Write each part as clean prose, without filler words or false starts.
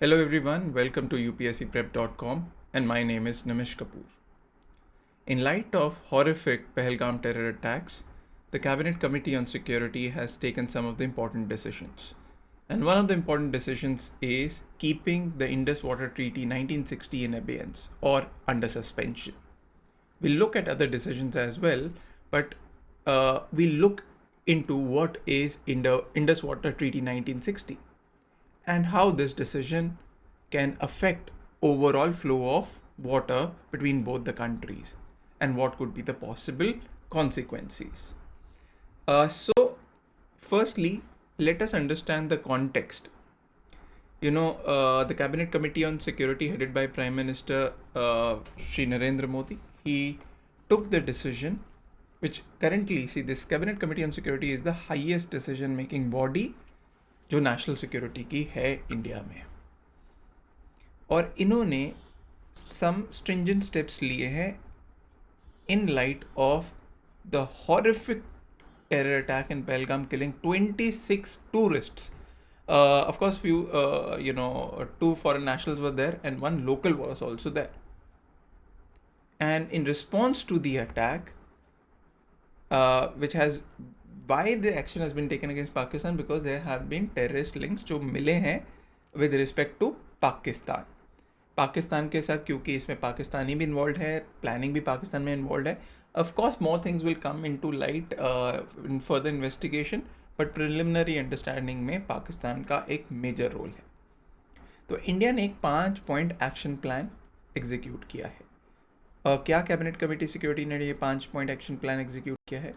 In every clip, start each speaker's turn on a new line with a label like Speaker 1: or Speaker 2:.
Speaker 1: Hello everyone, welcome to upscprep.com and my name is Nimish Kapoor. In light of horrific Pahalgam terror attacks, the Cabinet Committee on Security has taken some of the important decisions. And one of the important decisions is keeping the Indus Water Treaty 1960 in abeyance or under suspension. We'll look at other decisions as well, but we'll look into what is Indus Water Treaty 1960 and how this decision can affect overall flow of water between both the countries and what could be the possible consequences. Firstly, let us understand the context. The Cabinet Committee on Security, headed by Prime Minister Shri Narendra Modi, he took the decision, which currently, see, this Cabinet Committee on Security is the highest decision making body जो national security की है India में, और इन्होंने सम stringent steps लिए हैं in light of the horrific terror attack in Pahalgam, killing 26 tourists. Of course, two foreign nationals were there and one local was also there. And in response to the attack, why the action has been taken against Pakistan, because there have been terrorist links जो मिले हैं with respect to Pakistan के साथ, क्योंकि इसमें पाकिस्तानी भी involve है, planning भी पाकिस्तान में इन्वॉल्व है. Of course more things will come into light in further investigation, but preliminary understanding में पाकिस्तान का एक मेजर रोल है. तो इंडिया ने एक 5 पॉइंट एक्शन प्लान एग्जीक्यूट किया है. क्या कैबिनेट कमेटी सिक्योरिटी ने ये 5 पॉइंट एक्शन प्लान एग्जीक्यूट किया है?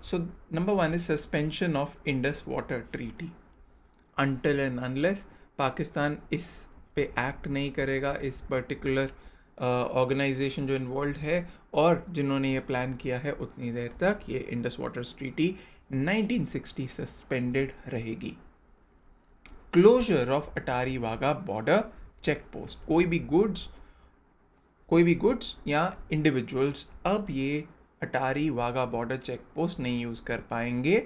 Speaker 1: So number 1 is suspension of Indus Water Treaty until and unless Pakistan इस पे एक्ट नहीं करेगा, इस पर्टिकुलर ऑर्गेनाइजेशन जो इन्वॉल्व है और जिन्होंने ये प्लान किया है, उतनी देर तक ये इंडस वाटर ट्रीटी 1960 सस्पेंडेड रहेगी. Closure of Attari Wagah border check post, कोई भी गुड्स या इंडिविजुअल्स अब ये Attari Wagah border check post नहीं यूज़ कर पाएंगे.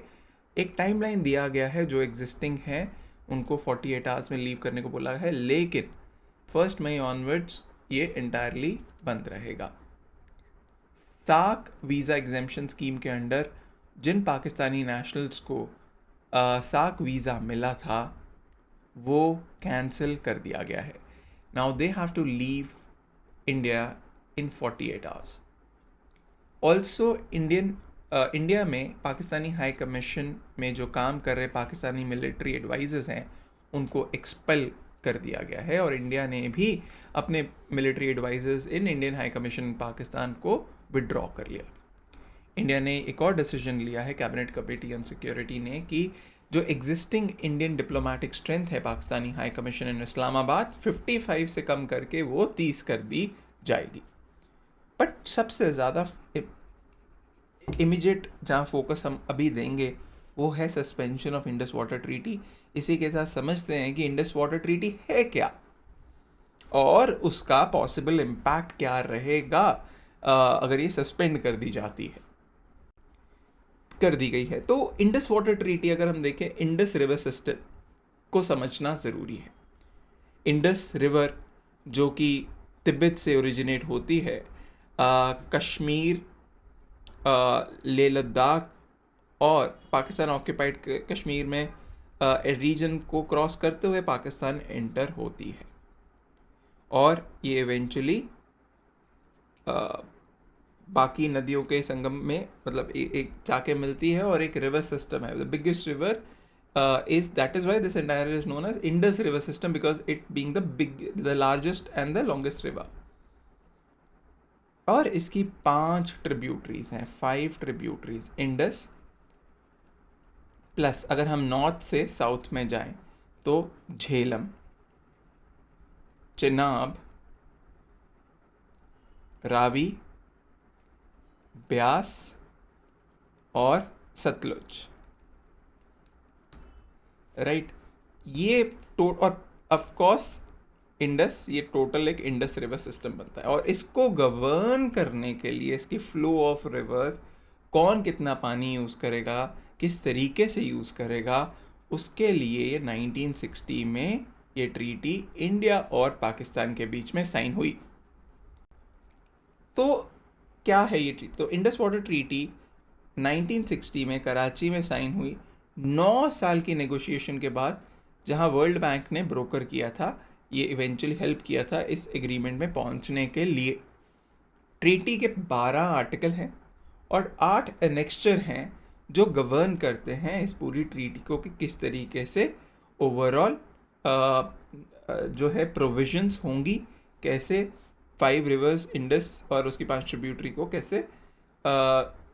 Speaker 1: एक टाइमलाइन दिया गया है, जो एग्जिस्टिंग है उनको 48 आवर्स में लीव करने को बोला है, लेकिन 1 मई ऑनवर्ड्स ये इंटायरली बंद रहेगा. साक वीज़ा एग्जेम्पशन स्कीम के अंडर जिन पाकिस्तानी नेशनल्स को साक वीज़ा मिला था वो कैंसिल कर दिया गया है. Now they have to leave India in 48 hours. Also India में पाकिस्तानी हाई कमीशन में जो काम कर रहे पाकिस्तानी मिलिट्री एडवाइजर्स हैं उनको एक्सपेल कर दिया गया है, और इंडिया ने भी अपने military advisers in Indian high commission Pakistan को विड्रॉ कर लिया. इंडिया ने एक और डिसीजन लिया है, कैबिनेट कमेटी ऑन सिक्योरिटी ने, कि जो एग्जिस्टिंग इंडियन डिप्लोमेटिक स्ट्रेंथ है पाकिस्तानी हाई कमीशन इन इस्लामाबाद 55 से कम करके वो 30 कर दी जाएगी. बट सबसे ज़्यादा इमीडिएट जहाँ फोकस हम अभी देंगे वो है suspension of Indus water treaty. इसी के साथ समझते हैं कि इंडस वाटर ट्रीटी है क्या और उसका पॉसिबल इम्पैक्ट क्या रहेगा अगर ये सस्पेंड कर दी गई है. तो इंडस वाटर ट्रीटी अगर हम देखें, इंडस रिवर सिस्टम को समझना ज़रूरी है. इंडस रिवर जो कि तिब्बत से ओरिजिनेट होती है, कश्मीर, ले लद्दाख और पाकिस्तान ऑक्यूपाइड कश्मीर में रीजन को क्रॉस करते हुए पाकिस्तान एंटर होती है, और ये इवेंचुअली बाकी नदियों के संगम में मतलब एक जाके मिलती है, और एक रिवर सिस्टम है. The biggest river that is why this entire is known as Indus river system, because it being the largest and the longest river. और इसकी 5 ट्रिब्यूटरीज हैं, 5 ट्रिब्यूटरीज इंडस प्लस अगर हम नॉर्थ से साउथ में जाएं तो झेलम, चिनाब, रावी, ब्यास और सतलुज. राइट, ये और ऑफ कोर्स इंडस, ये टोटल एक इंडस रिवर सिस्टम बनता है. और इसको गवर्न करने के लिए, इसकी फ्लो ऑफ रिवर्स, कौन कितना पानी यूज़ करेगा, किस तरीके से यूज़ करेगा, उसके लिए ये 1960 में ये ट्रीटी इंडिया और पाकिस्तान के बीच में साइन हुई। तो क्या है ये ट्रीटी? तो इंडस वाटर ट्रीटी 1960 में कराची में साइन हुई, 9 साल की नेगोशिएशन के बाद, जहां वर्ल्ड बैंक ने ब्रोकर किया था। ये इवेंचुअली हेल्प किया था इस एग्रीमेंट में पहुंचने के लिए। ट्रीटी के 12 आर्टिकल हैं और 8 एनेक्स्चर हैं जो गवर्न करते हैं इस पूरी ट्रीटी को कि किस तरीके से ओवरऑल जो है प्रोविजंस होंगी, कैसे 5 रिवर्स इंडस और उसकी 5 ट्रिब्यूटरी को कैसे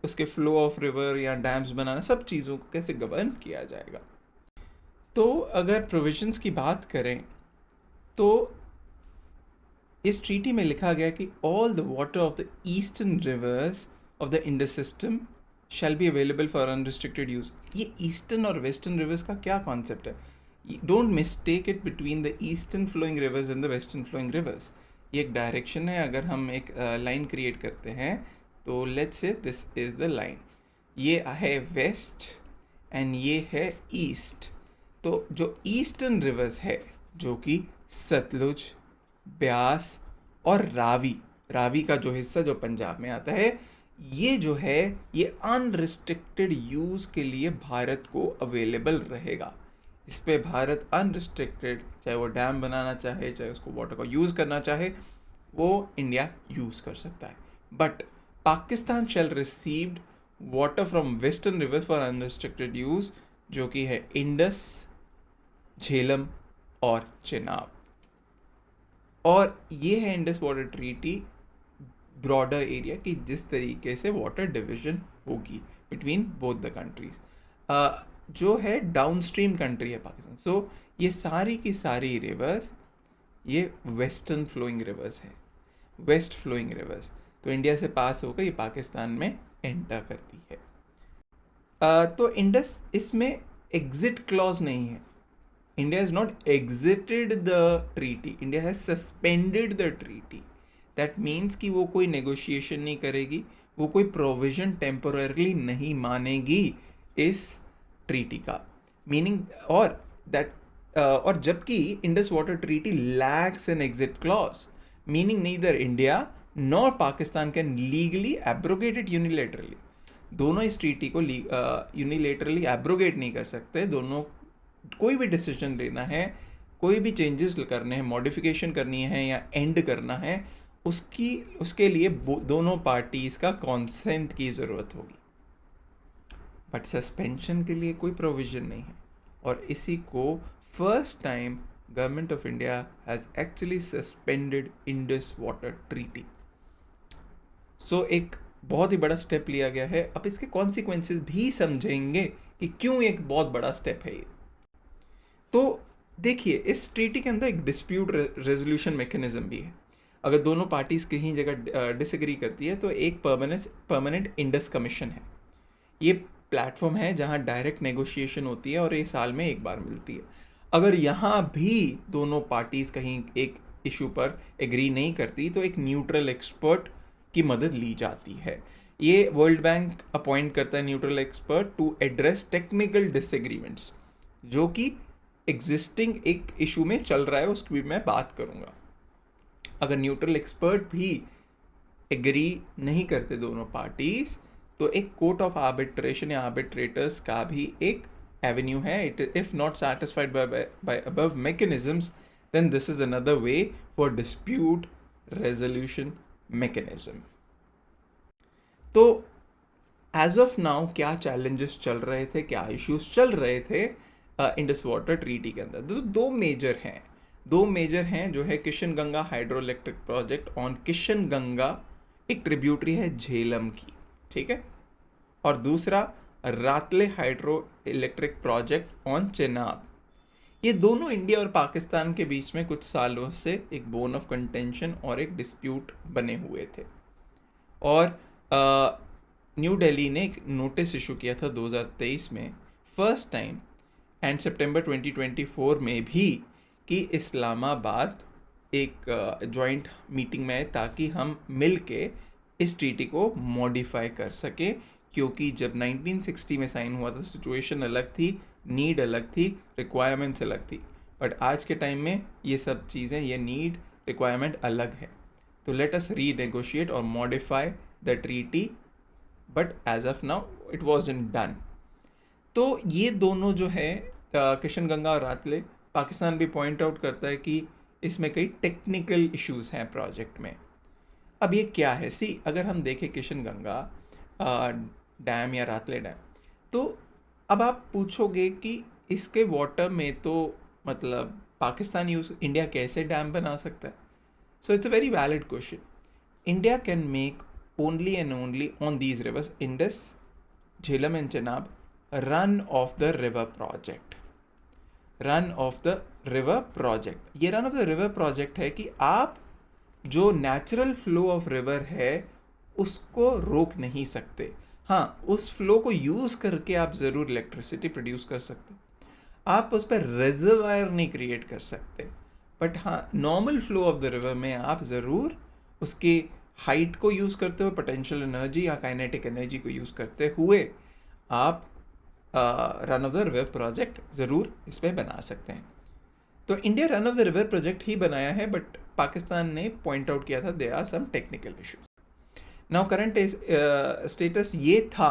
Speaker 1: उसके फ्लो ऑफ रिवर या डैम्स बनाना, सब चीज़ों को कैसे गवर्न किया जाएगा। तो अगर प्रोविजंस की बात करें तो इस ट्रीटी में लिखा गया कि all the water of the eastern rivers of the Indus system shall be available for unrestricted use. ये ईस्टर्न और वेस्टर्न रिवर्स का क्या कॉन्सेप्ट है? Don't mistake it between the eastern flowing rivers and the western flowing rivers. ये एक direction है। अगर हम एक लाइन क्रिएट करते हैं तो let's say this is the line, ये है वेस्ट एंड ये है ईस्ट। तो जो ईस्टर्न रिवर्स है जो कि सतलुज, ब्यास और रावी, रावी का जो हिस्सा जो पंजाब में आता है, ये जो है ये अनरिस्ट्रिक्टेड यूज़ के लिए भारत को अवेलेबल रहेगा। इस पे भारत अनरिस्ट्रिक्टेड, चाहे वो डैम बनाना चाहे, चाहे उसको वाटर को यूज़ करना चाहे, वो इंडिया यूज़ कर सकता है। But Pakistan shall received water from western river for unrestricted use, जो कि है इंडस, झेलम और चेनाब। और ये है Indus water treaty broader area की जिस तरीके से वाटर डिवीजन होगी बिटवीन बोथ द कंट्रीज। जो है डाउनस्ट्रीम कंट्री है पाकिस्तान। सो ये सारी की सारी रिवर्स ये वेस्टर्न फ्लोइंग रिवर्स है, वेस्ट फ्लोइंग रिवर्स। तो इंडिया से पास होकर ये पाकिस्तान में एंटर करती है। तो इंडस, इसमें एग्जिट क्लॉज नहीं है। India has not exerted the treaty, India has suspended the treaty. That means कि वो कोई नेगोशिएशन नहीं करेगी, वो कोई प्रोविजन टेम्पोररली नहीं मानेगी इस ट्रीटी का मीनिंग। और दैट और जबकि Indus water treaty lakhs an exit clause, meaning neither India nor Pakistan can legally abrogate it unilaterally. दोनों इस ट्रीटी को यूनिलेटरली एब्रोगेट नहीं कर सकते। दोनों कोई भी डिसीजन लेना है, कोई भी चेंजेस करने हैं, मॉडिफिकेशन करनी है या एंड करना है, उसके लिए दोनों पार्टीज़ का कॉन्सेंट की ज़रूरत होगी। बट सस्पेंशन के लिए कोई प्रोविज़न नहीं है। और इसी को first time government of India has actually suspended Indus water treaty. So एक बहुत ही बड़ा स्टेप लिया गया है। अब इसके कॉन्सिक्वेंसेस भी समझेंगे कि क्यों एक बहुत बड़ा स्टेप है ये। तो देखिए, इस ट्रीटी के अंदर एक डिस्प्यूट रेजोल्यूशन मैकेनिज्म भी है। अगर दोनों पार्टीज़ कहीं जगह डिसएग्री करती है तो एक परमानेंट इंडस कमीशन है। ये प्लेटफॉर्म है जहां डायरेक्ट नेगोशिएशन होती है और ये साल में एक बार मिलती है। अगर यहाँ भी दोनों पार्टीज़ कहीं एक इशू पर एग्री नहीं करती तो एक न्यूट्रल एक्सपर्ट की मदद ली जाती है। ये वर्ल्ड बैंक अपॉइंट करता है neutral expert to address technical disagreements, जो कि एग्जिस्टिंग एक इशू में चल रहा है, उसकी भी मैं बात करूँगा। अगर न्यूट्रल एक्सपर्ट भी एग्री नहीं करते दोनों पार्टीज, तो एक कोर्ट ऑफ आर्बिट्रेशन या आर्बिट्रेटर्स का भी एक एवेन्यू है। It if not satisfied by above mechanisms, then this is another way for dispute resolution mechanism. तो एज ऑफ नाउ क्या चैलेंजेस चल रहे थे, क्या इश्यूज चल रहे थे इंडस वाटर ट्रीटी के अंदर? दो मेजर हैं जो है Kishan Ganga hydro electric project on Kishan Ganga, एक ट्रिब्यूटरी है झेलम की, ठीक है, और दूसरा Ratle hydro electric project on Chenab. ये दोनों इंडिया और पाकिस्तान के बीच में कुछ सालों से एक बोन ऑफ कंटेंशन और एक डिस्प्यूट बने हुए थे। और न्यू दिल्ली ने एक नोटिस इशू किया था 2023 में फर्स्ट टाइम, एंड सितंबर 2024 में भी, कि इस्लामाबाद एक जॉइंट मीटिंग में आए ताकि हम मिल के इस ट्रीटी को मॉडिफाई कर सके। क्योंकि जब 1960 में साइन हुआ था सिचुएशन अलग थी, नीड अलग थी, रिक्वायरमेंट्स अलग थी। बट आज के टाइम में ये सब चीज़ें, ये नीड रिक्वायरमेंट अलग है. तो लेट अस रीनेगोशिएट और modify the treaty, but as of now it wasn't done. तो ये दोनों जो है किशन गंगा और रातले, पाकिस्तान भी पॉइंट आउट करता है कि इसमें कई टेक्निकल इश्यूज हैं प्रोजेक्ट में. अब ये क्या है? सी, अगर हम देखें किशन गंगा डैम या रातले डैम, तो अब आप पूछोगे कि इसके वाटर में तो मतलब पाकिस्तान यूज, इंडिया कैसे डैम बना सकता है? So it's a very valid question. India can make only and only on these rivers, Indus, Jhelum and Chenab, run of the river project. Run of the river project, ये run of the river project है कि आप जो natural flow of river है उसको रोक नहीं सकते. हाँ, उस फ्लो को यूज़ करके आप ज़रूर इलेक्ट्रिसिटी प्रोड्यूस कर सकते, आप उस पर रिजर्वायर नहीं क्रिएट कर सकते. बट हाँ, normal flow of the river में आप ज़रूर उसके हाइट को यूज़ करते हुए, पोटेंशियल एनर्जी या काइनेटिक एनर्जी को यूज़ करते हुए आप run of the river project ज़रूर इस पर बना सकते हैं. तो India run of the river project ही बनाया है, बट पाकिस्तान ने पॉइंट आउट किया था there are some technical issues. Now current status ये था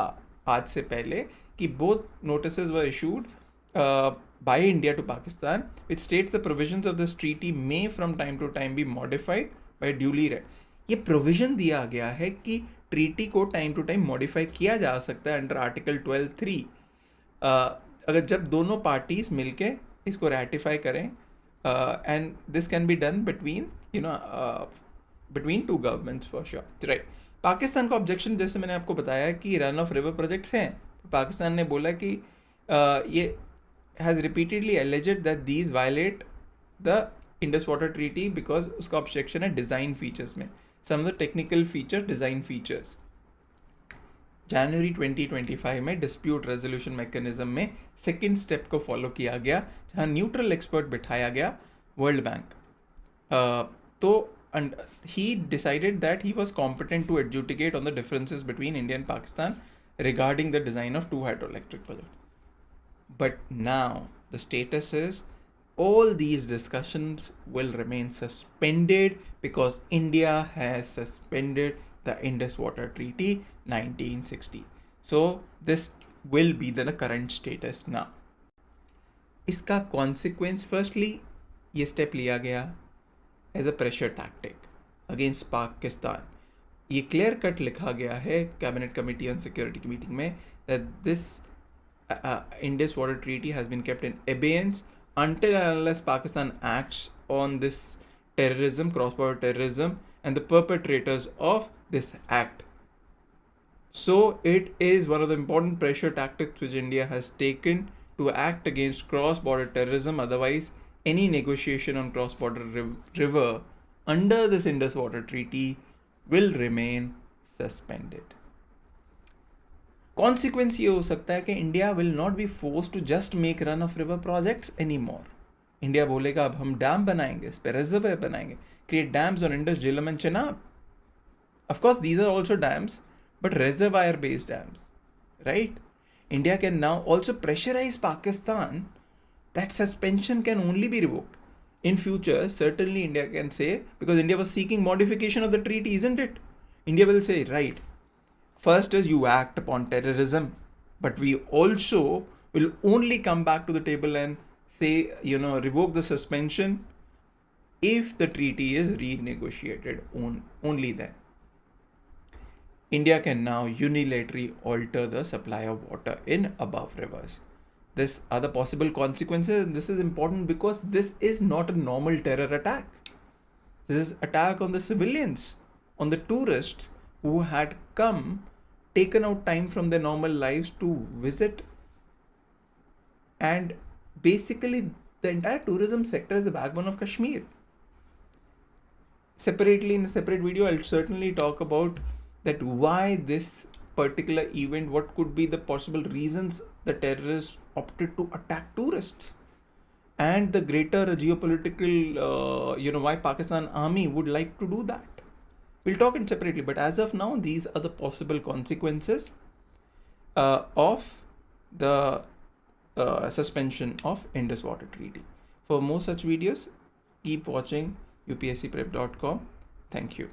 Speaker 1: आज से पहले कि both notices were issued by India to Pakistan which states the provisions of this treaty may from time to time be modified by duly read. ये provision दिया गया है कि ट्रीटी को टाइम टू टाइम मॉडिफाई किया जा सकता है अंडर आर्टिकल 12(3), अगर जब दोनों पार्टीज मिलके इसको रेटिफाई करें, and this can be done between between two governments for sure, right. Pakistan का ऑब्जेक्शन, जैसे मैंने आपको बताया कि रन ऑफ रिवर प्रोजेक्ट्स हैं, पाकिस्तान ने बोला कि ये has repeatedly alleged that these violate the Indus water treaty because उसका ऑब्जेक्शन है डिज़ाइन फीचर्स में, some of the technical feature, design features. जनवरी 2025 में डिस्प्यूट रेजोल्यूशन मैकेनिज्म में सेकेंड स्टेप को फॉलो किया गया, जहां न्यूट्रल एक्सपर्ट बिठाया गया, वर्ल्ड बैंक. तो he decided that he was competent to adjudicate on the differences between India and Pakistan regarding the design of two hydroelectric projects. But now the status is all these discussions will remain suspended because India has suspended the Indus Water Treaty 1960. So this will be the current status now. इसका consequence, firstly, ये step लिया गया as a pressure tactic against Pakistan. ये clear cut लिखा गया है cabinet committee on security की meeting में that this Indus water treaty has been kept in abeyance until and unless Pakistan acts on this terrorism, cross-border terrorism, and the perpetrators of this act. So it is one of the important pressure tactics which India has taken to act against cross-border terrorism. Otherwise, any negotiation on cross-border river under this Indus Water Treaty will remain suspended. Consequence ये हो सकता है कि India will not be force to just make run of river projects any more. India बोलेगा अब हम dam बनाएंगे, इस पर रिजर्वायर बनाएंगे, create dams on Indus, Jhelum and Chenab. Of course, these are also dams, but reservoir-based dams, right? India can now also pressurize Pakistan that suspension can only be revoked. In future, certainly India can say, because India was seeking modification of the treaty, isn't it? India will say, right, first is you act upon terrorism, but we also will only come back to the table and say, revoke the suspension if the treaty is renegotiated only then. India can now unilaterally alter the supply of water in above rivers. These are the possible consequences, and this is important because this is not a normal terror attack. This is attack on the civilians, on the tourists who had come, taken out time from their normal lives to visit, and basically the entire tourism sector is the backbone of Kashmir. Separately, in a separate video, I'll certainly talk about that why this particular event, what could be the possible reasons the terrorists opted to attack tourists, and the greater geopolitical, why Pakistan army would like to do that. We'll talk it separately, but as of now, these are the possible consequences of the suspension of Indus Water Treaty. For more such videos, keep watching upscprep.com. Thank you.